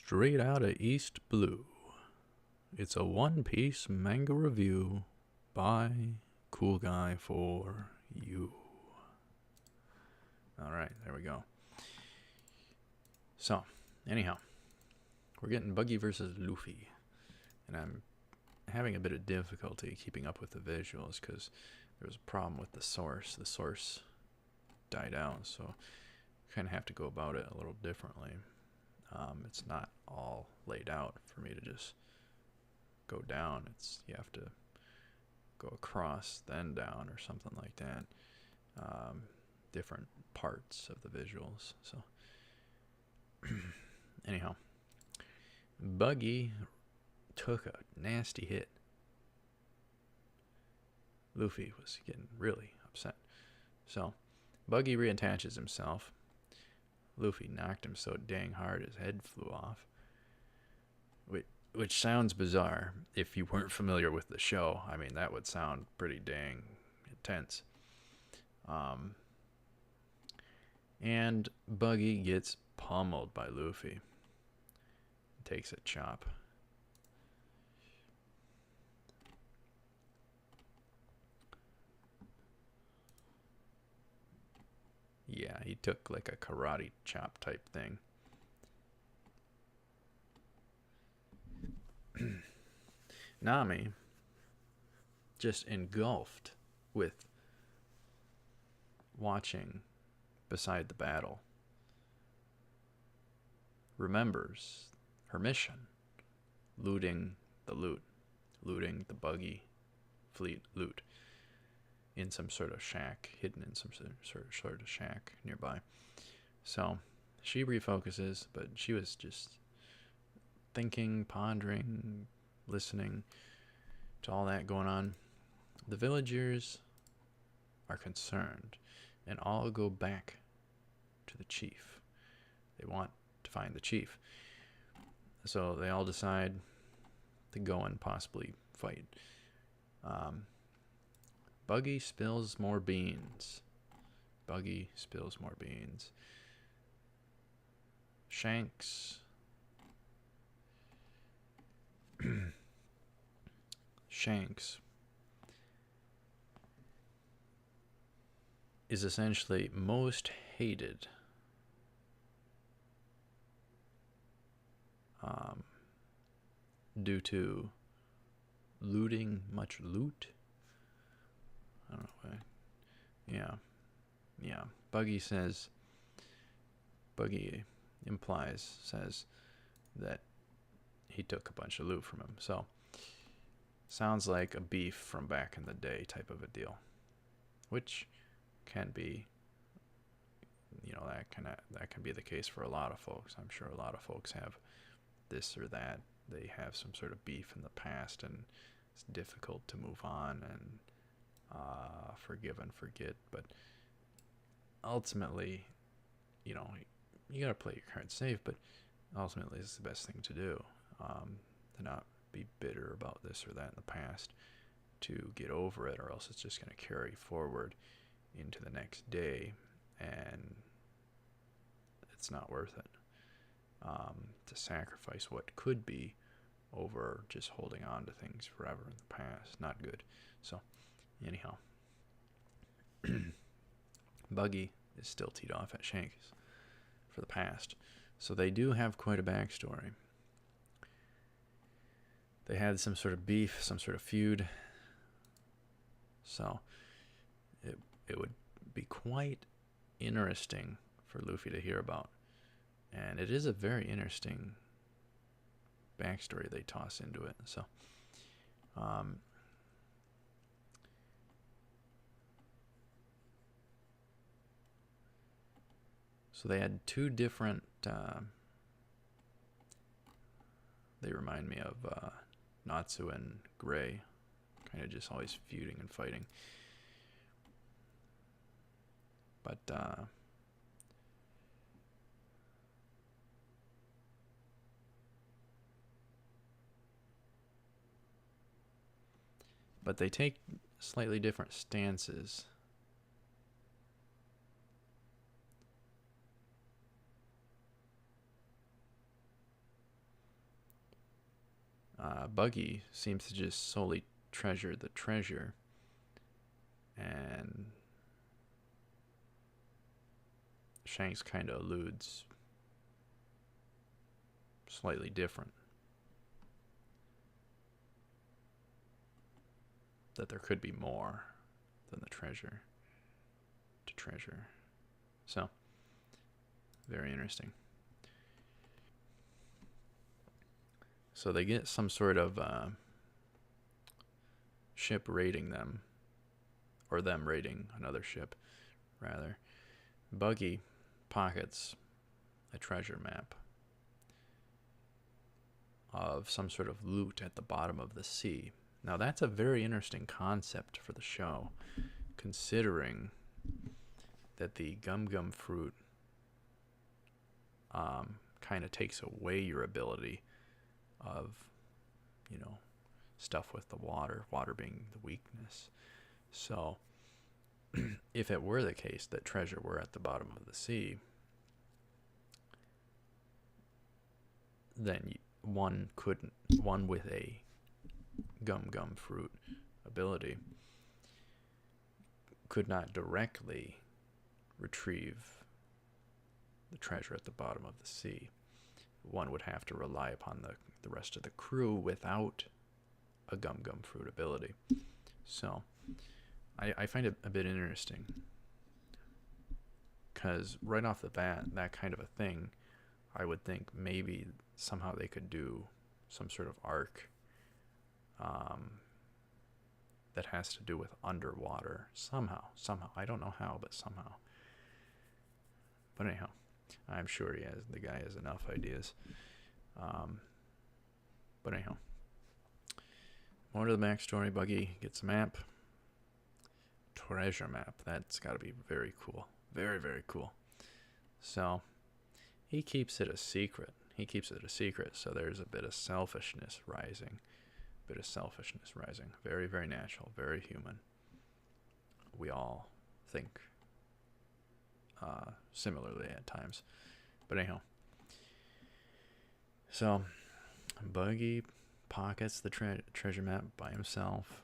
Straight out of East Blue. It's a One Piece manga review by Cool Guy for you. Alright, there we go. So, anyhow, we're getting Buggy versus Luffy. And I'm having a bit of difficulty keeping up with the visuals because there was a problem with the source. The source died out, so kind of have to go about it a little differently. It's not all laid out for me to just go down. You have to go across, then down, or something like that. Different parts of the visuals. So, anyhow, Buggy took a nasty hit. Luffy was getting really upset. So, Buggy reattaches himself. Luffy knocked him so dang hard his head flew off. Which sounds bizarre if you weren't familiar with the show. I mean, that would sound pretty dang intense. And Buggy gets pummeled by Luffy. Takes a chop. Yeah, he took like a karate chop type thing. Nami, just engulfed with watching beside the battle, remembers her mission, looting the Buggy fleet loot in some sort of shack, hidden in some sort of shack nearby. So she refocuses, but she was just thinking, pondering, listening to all that going on. The villagers are concerned and all go back to the chief. They want to find the chief. So they all decide to go and possibly fight. Buggy spills more beans. Buggy spills more beans. Shanks Shanks is essentially most hated due to looting much loot. I don't know why. Yeah. Buggy says that he took a bunch of loot from him. So sounds like a beef from back in the day type of a deal, which can be, that can be the case for a lot of folks. I'm sure a lot of folks have this or that. They have some sort of beef in the past, and it's difficult to move on and forgive and forget. But ultimately, you gotta play your cards safe. But ultimately, it's the best thing to do. To not be bitter about this or that in the past, to get over it, or else it's just going to carry forward into the next day, and it's not worth it. To sacrifice what could be over just holding on to things forever in the past, not good. So, anyhow, Buggy is still teed off at Shanks for the past, so they do have quite a backstory. They had some sort of beef, some sort of feud. So it would be quite interesting for Luffy to hear about. And it is a very interesting backstory they toss into it. So so they had two different they remind me of Natsu and Gray, kind of just always feuding and fighting. But they take slightly different stances. Buggy seems to just solely treasure the treasure, and Shanks kind of alludes slightly different. That there could be more than the treasure to treasure. So, very interesting. So they get some sort of ship raiding them, or them raiding another ship, rather. Buggy pockets a treasure map of some sort of loot at the bottom of the sea. Now that's a very interesting concept for the show, considering that the gum gum fruit kind of takes away your ability of, you know, stuff with the water being the weakness. So if it were the case that treasure were at the bottom of the sea, then one with a gum gum fruit ability could not directly retrieve the treasure at the bottom of the sea. One would have to rely upon the rest of the crew without a gum gum fruit ability. So I find it a bit interesting, because right off the bat, that kind of a thing, I would think maybe somehow they could do some sort of arc that has to do with underwater somehow. I don't know how, but somehow. But anyhow, I'm sure the guy has enough ideas. But anyhow, more to the backstory. Buggy gets a map. Treasure map. That's got to be very cool. Very, very cool. So he keeps it a secret. So there's a bit of selfishness rising. Very, very natural. Very human. We all think similarly at times. But anyhow. So Buggy pockets the treasure map by himself.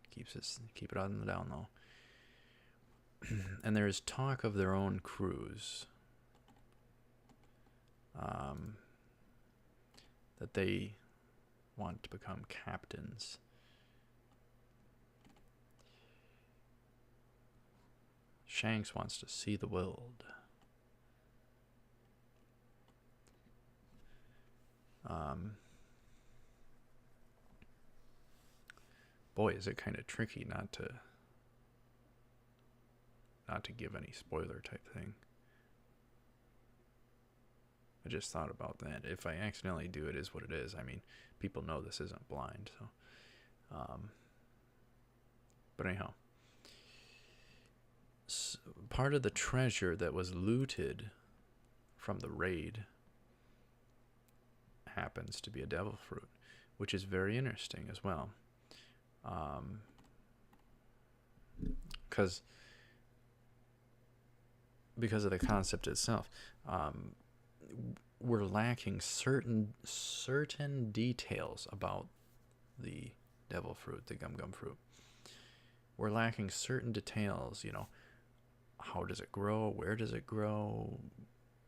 Keep it on the down low. And there is talk of their own crews. That they want to become captains. Shanks wants to see the world. Boy, is it kind of tricky not to give any spoiler type thing. I just thought about that. If I accidentally do, it is what it is. I mean, people know this isn't blind, so. But anyhow, part of the treasure that was looted from the raid happens to be a devil fruit, which is very interesting as well. Because of the concept itself. We're lacking certain details about the devil fruit, the gum gum fruit. We're lacking certain details, how does it grow, where does it grow,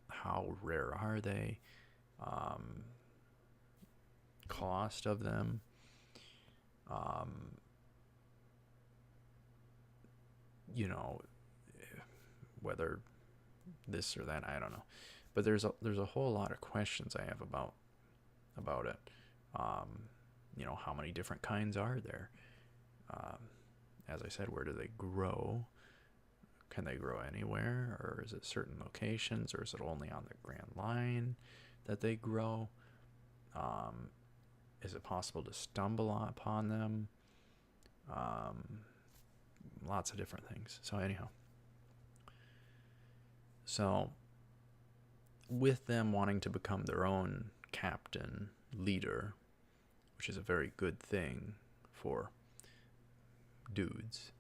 how rare are they, cost of them, whether this or that, I don't know. But there's a whole lot of questions I have about it. How many different kinds are there? As I said, where do they grow? Can they grow anywhere? Or is it certain locations? Or is it only on the Grand Line that they grow? Is it possible to stumble upon them? Lots of different things. So anyhow. So with them wanting to become their own captain, leader, which is a very good thing for dudes,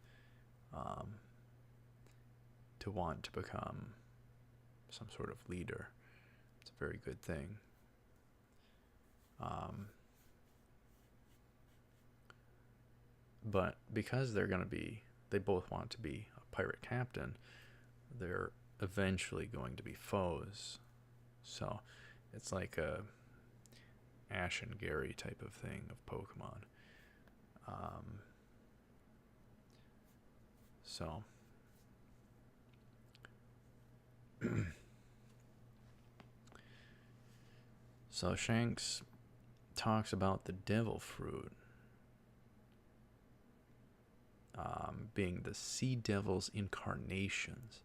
to want to become some sort of leader. It's a very good thing. But because they both want to be a pirate captain, they're eventually going to be foes. So it's like a Ash and Gary type of thing of Pokemon. So so Shanks talks about the devil fruit being the sea devil's incarnations,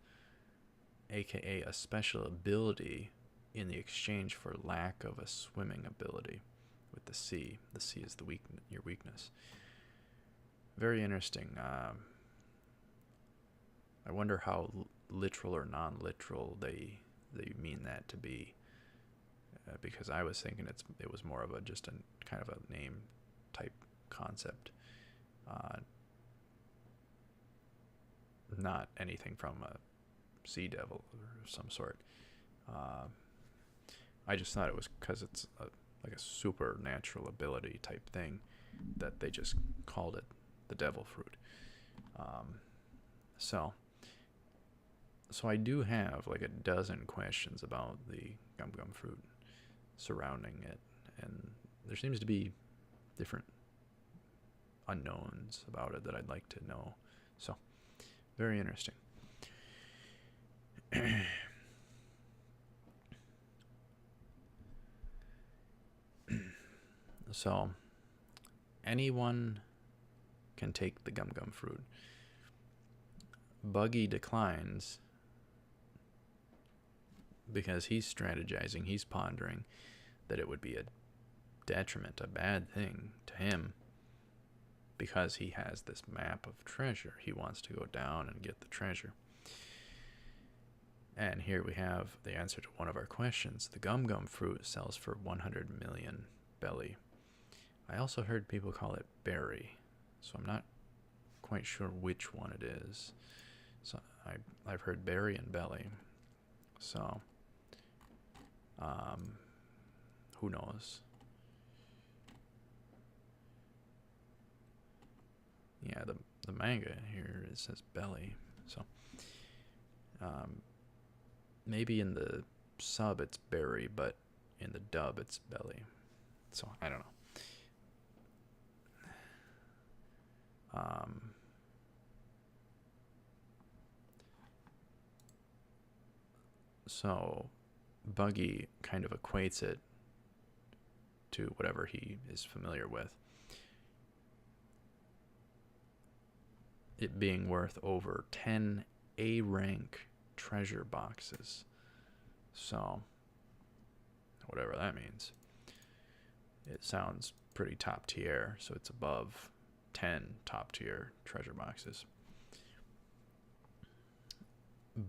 aka a special ability in the exchange for lack of a swimming ability with the sea. The sea is your weakness. Very interesting. I wonder how literal or non-literal they mean that to be, because I was thinking it was more of a just a kind of a name type concept, not anything from a sea devil or some sort. I just thought it was because it's like a supernatural ability type thing that they just called it the devil fruit. So I do have like a dozen questions about the gum gum fruit surrounding it, and there seems to be different unknowns about it that I'd like to know. So very interesting. So anyone can take the gum gum fruit. Buggy declines because he's strategizing, he's pondering that it would be a detriment, a bad thing to him, because he has this map of treasure. He wants to go down and get the treasure. And here we have the answer to one of our questions. The gum gum fruit sells for 100 million belly. I also heard people call it berry, so I'm not quite sure which one it is. So I've heard berry and belly. So who knows? Yeah, the manga here, it says belly. So maybe in the sub it's berry, but in the dub it's belly. So I don't know. So Buggy kind of equates it to whatever he is familiar with. It being worth over 10 A rank treasure boxes. So whatever that means. It sounds pretty top tier, so it's above 10 top tier treasure boxes.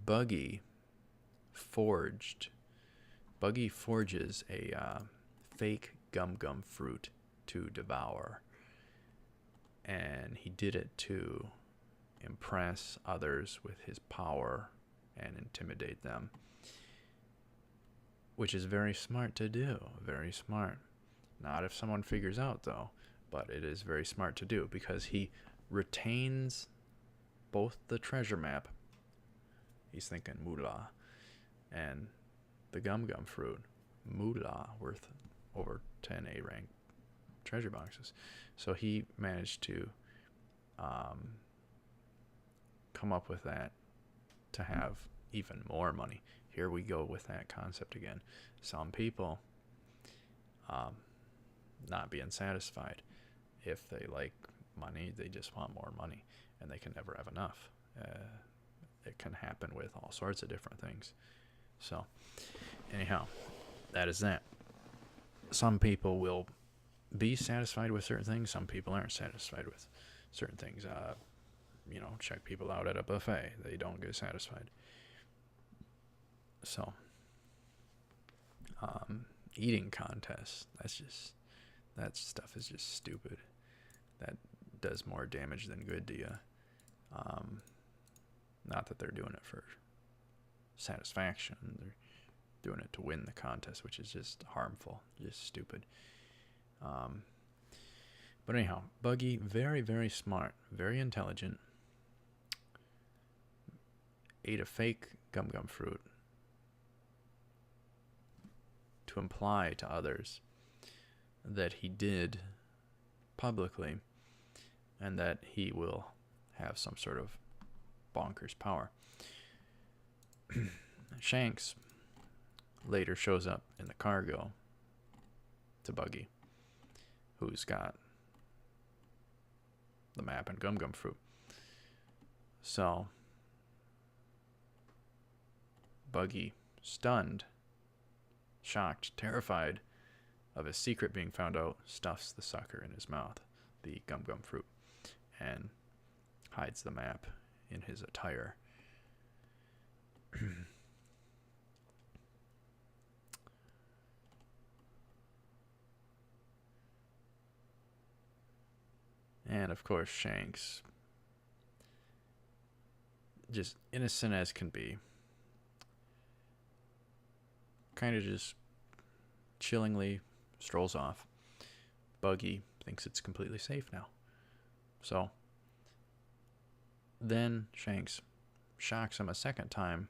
Buggy forges a fake gum gum fruit to devour, and he did it to impress others with his power and intimidate them, which is very smart to do. Very smart. Not if someone figures out, though, but it is very smart to do, because he retains both the treasure map, he's thinking moolah, and the gum gum fruit, moolah, worth over 10 A rank treasure boxes. So he managed to come up with that to have even more money. Here we go with that concept again. Some people not being satisfied. If they like money, they just want more money, and they can never have enough. It can happen with all sorts of different things. So anyhow, that is that. Some people will be satisfied with certain things. Some people aren't satisfied with certain things. Check people out at a buffet. They don't get satisfied. So eating contests, that stuff is just stupid. That does more damage than good to you. Not that they're doing it for satisfaction. They're doing it to win the contest, which is just harmful, just stupid. But anyhow, Buggy, very, very smart, very intelligent, ate a fake gum gum fruit to imply to others that he did publicly and that he will have some sort of bonkers power. Shanks later shows up in the cargo to Buggy, who's got the map and gum gum fruit. So Buggy, stunned, shocked, terrified of his secret being found out, stuffs the sucker in his mouth, the gum gum fruit, and hides the map in his attire. And of course, Shanks, just innocent as can be, kind of just chillingly strolls off. Buggy thinks it's completely safe now. So then Shanks shocks him a second time,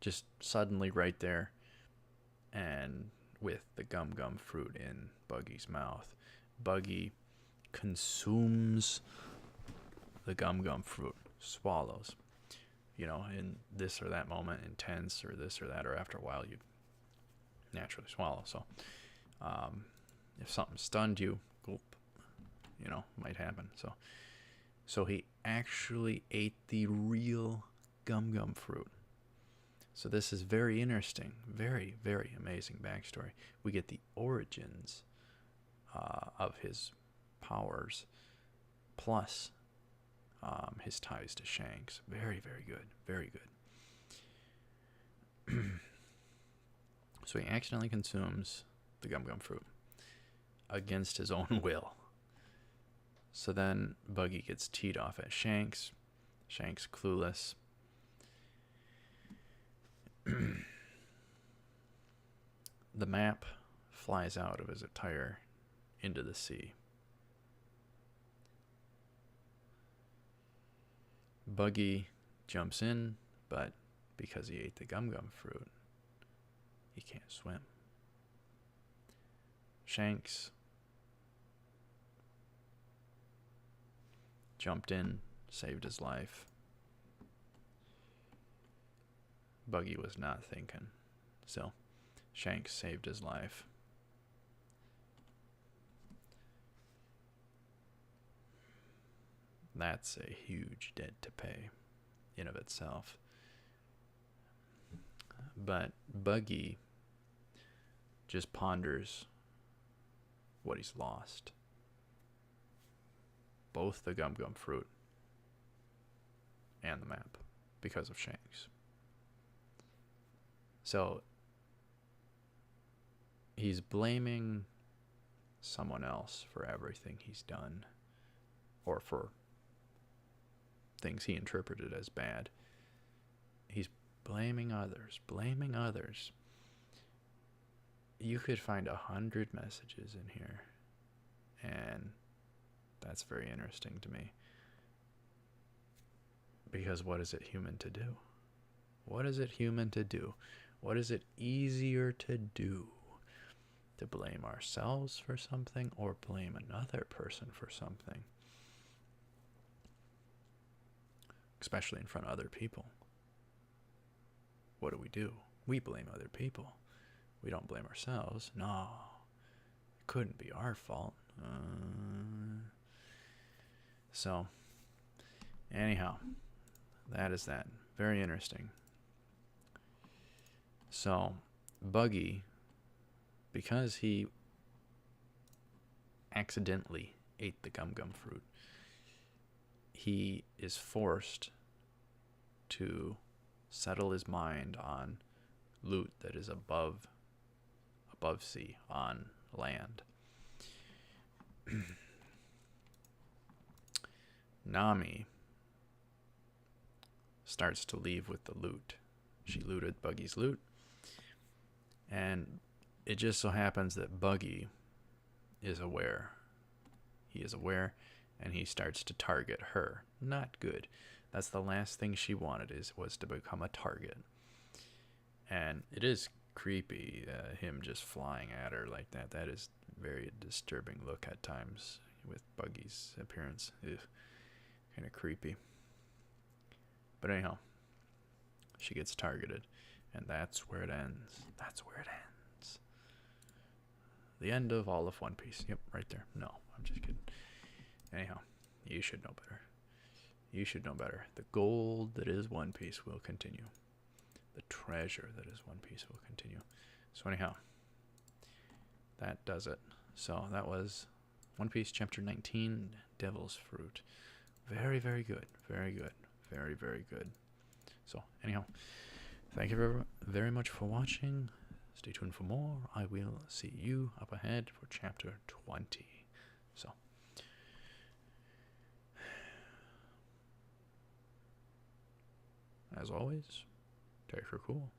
just suddenly right there, and with the gum gum fruit in Buggy's mouth. Buggy consumes the gum gum fruit, swallows. You know, in this or that moment, intense or this or that, or after a while, you naturally swallow. So if something stunned you, gulp, you know, might happen. So he actually ate the real gum gum fruit. So this is very interesting, very, very amazing backstory. We get the origins of his powers, plus his ties to Shanks. Very, very good. Very good. So he accidentally consumes the gum gum fruit against his own will. So then Buggy gets teed off at Shanks. Shanks clueless. The map flies out of his attire into the sea. Buggy jumps in, but because he ate the gum gum fruit, he can't swim. Shanks jumped in, saved his life. Buggy was not thinking, so Shanks saved his life. That's a huge debt to pay in of itself. But Buggy just ponders what he's lost. Both the gum gum fruit and the map because of Shanks. So he's blaming someone else for everything he's done, or for things he interpreted as bad. He's blaming others. You could find 100 messages in here, and that's very interesting to me. Because what is it human to do? What is it human to do? What is it easier to do? To blame ourselves for something or blame another person for something? Especially in front of other people. What do? We blame other people. We don't blame ourselves. No, it couldn't be our fault. So, anyhow, that is that. Very interesting. So, Buggy, because he accidentally ate the gum gum fruit, he is forced to settle his mind on loot that is above sea, on land. Nami starts to leave with the loot. She looted Buggy's loot, and it just so happens that Buggy is aware. He is aware, and he starts to target her. Not good. That's the last thing she wanted, was to become a target. And it is creepy, him just flying at her like that. That is very disturbing look at times with Buggy's appearance. Kind of creepy. But anyhow, she gets targeted, and that's where it ends. That's where it ends. The end of all of One Piece. Yep, right there. No, I'm just kidding. Anyhow, you should know better. You should know better. The gold that is One Piece will continue. The treasure that is One Piece will continue. So anyhow, that does it. So that was One Piece Chapter 19, Devil's Fruit. Very, very good. Very good. Very, very good. So anyhow, thank you very much for watching. Stay tuned for more. I will see you up ahead for Chapter 20. So, as always, take her cool.